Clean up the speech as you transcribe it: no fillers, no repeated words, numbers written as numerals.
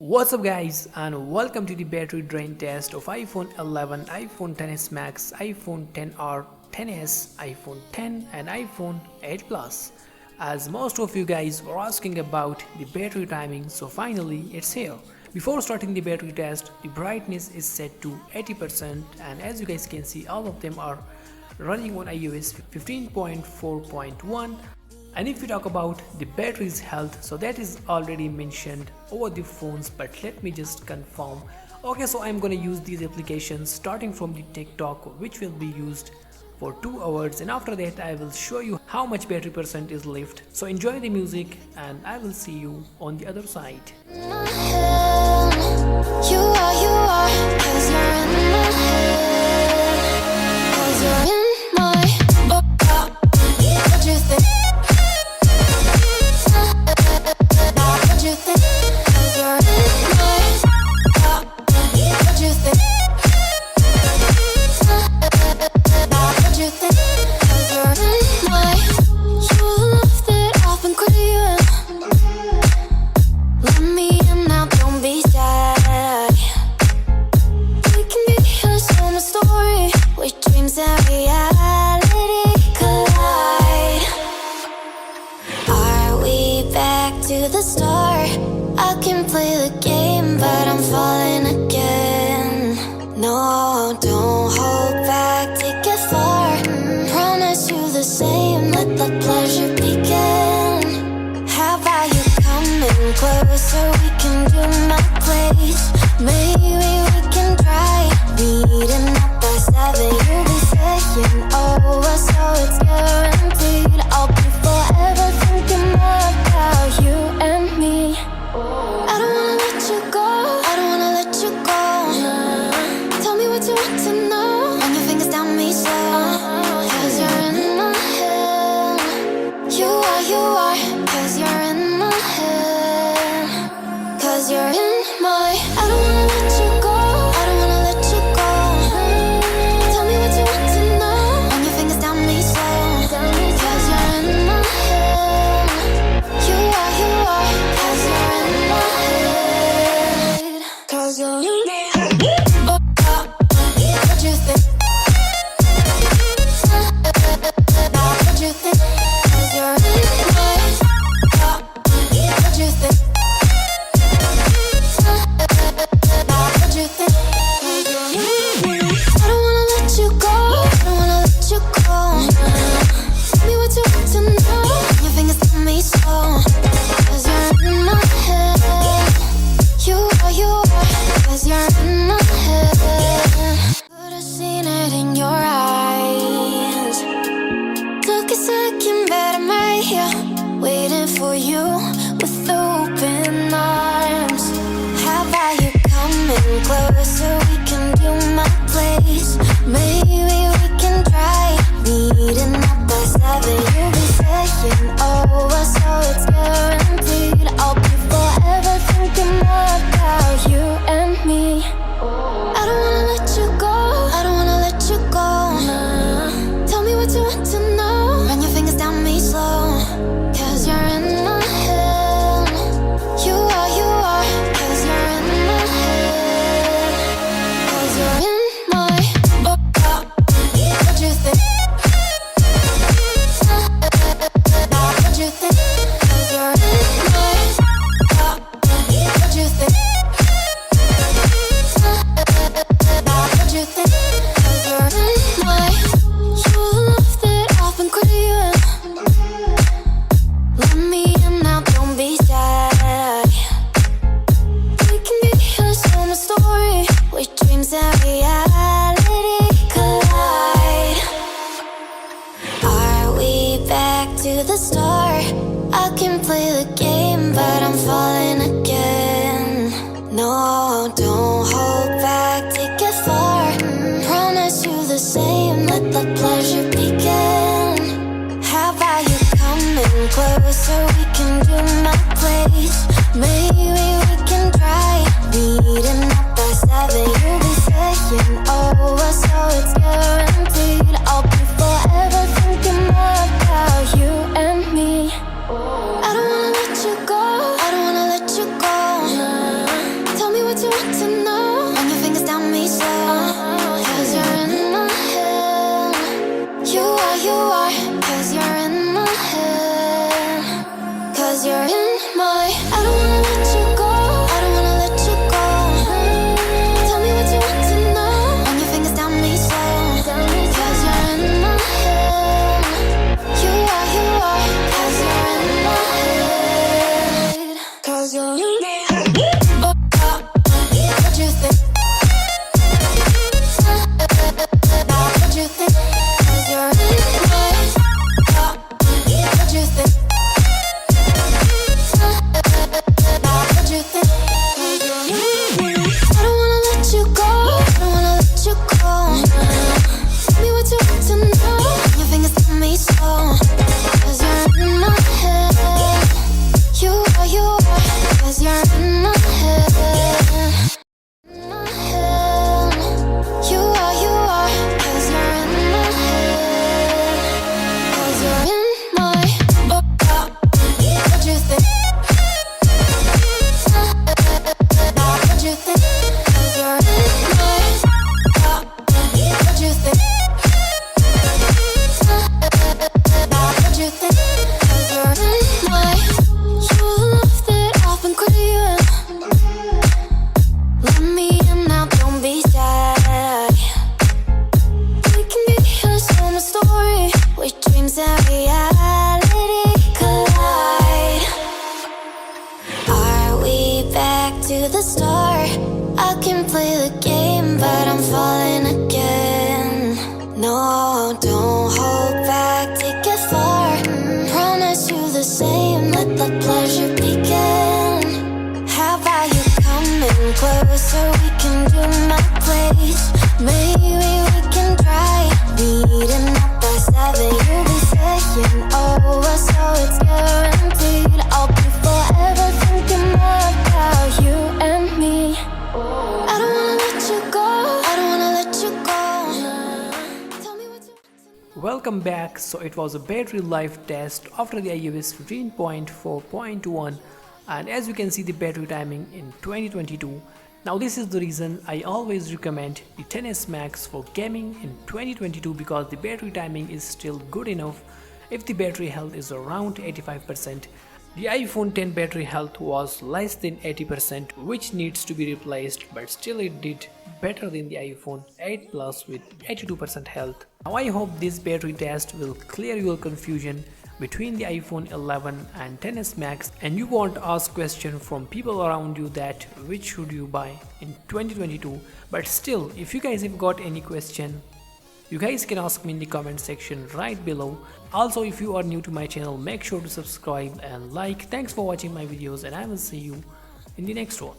What's up guys, and welcome to the battery drain test of iPhone 11, iPhone XS Max, iPhone XR, XS, iPhone X and iPhone 8 Plus. As most of you guys were asking about the battery timing, so finally it's here. Before starting the battery test, the brightness is set to 80%, and as you guys can see, all of them are running on iOS 15.4.1. And if we talk about the battery's health, so that is already mentioned over the phones, but let me just confirm. Okay, so I'm gonna use these applications starting from the TikTok, which will be used for 2 hours, and after that I will show you how much battery percent is left. So enjoy the music and I will see you on the other side. To the start, I can play the game, but I'm falling again. No, don't hold back, take it far. Promise you the same, let the pleasure begin. How about you coming closer, we can do my place. Maybe we can try meeting up by 7. You'll be saying over, so it's guaranteed. I'll be forever thinking more about you and me. I don't wanna let you go, I don't wanna let you go. Tell me what you want to know, run your fingers down me slow. Cause you're in my head. You are, cause you're in my head. Cause you're in my, I don't wanna let you go, I don't wanna let you go. Tell me what you want to know, run your fingers down me slow. Cause you're in my head. You are, cause you're in my head. Cause you're in my head. What you think? What you think? Cause you're in my head. What you think? What you think? Cause you're in my head. I don't wanna let you go, I don't wanna let you go. Tell me what you want to know, your fingers tell me slow. Cause you're in my head. You are, cause you're in my head. Could've seen it in your eyes. Took a second, but I'm right here, waiting for you with open arms. How about you coming closer, we can do my place. Maybe we can try meeting up by 7. You'll be saying over, so it's guaranteed. I'll be forever thinking more about you and me. I don't wanna let you go, I don't wanna let you go. Tell me what you want to know, run your fingers down me slow. Cause you're in my head. You are, cause you're in my head. Cause you're in my head. What you think? What you think? Cause you're in my head. What you think? What you think? Cause you're in my head. You're the love that I've been craving. Let me in now, don't be shy. We can be a summer story, with dreams and reality collide. Are we back to the start? I can play the game, but I'm falling again. No, don't hold back, take it far. Promise you the same, let the pleasure begin. How about you coming closer, we can do my place. Maybe we can try meeting up by 7. You'll be saying over, so it's guaranteed. I'll be forever thinking more about you and me. I don't wanna let you go, I don't wanna let you go. the start. I can play the game, but I'm falling again. No, don't hold back, take it far. Promise you the same, let the pleasure begin. How about you coming closer, we can do my place. Maybe we can try meeting up by 7. You'll be saying over, so it's guaranteed. I'll be forever thinking more about you and me. I don't wanna let you go, I don't wanna let you go. Tell me what you Welcome back. So it was a battery life test after the iOS 15.4.1, and as you can see the battery timing in 2022. Now this is the reason I always recommend the XS Max for gaming in 2022, because the battery timing is still good enough if the battery health is around 85%. The iPhone 10 battery health was less than 80%, which needs to be replaced, but still it did better than the iPhone 8 Plus with 82% health. Now I hope this battery test will clear your confusion between the iPhone 11 and XS Max, and you won't ask questions from people around you that which should you buy in 2022. But still, if you guys have got any question, you guys can ask me in the comment section right below. Also, if you are new to my channel, make sure to subscribe and like. Thanks for watching my videos, and I will see you in the next one.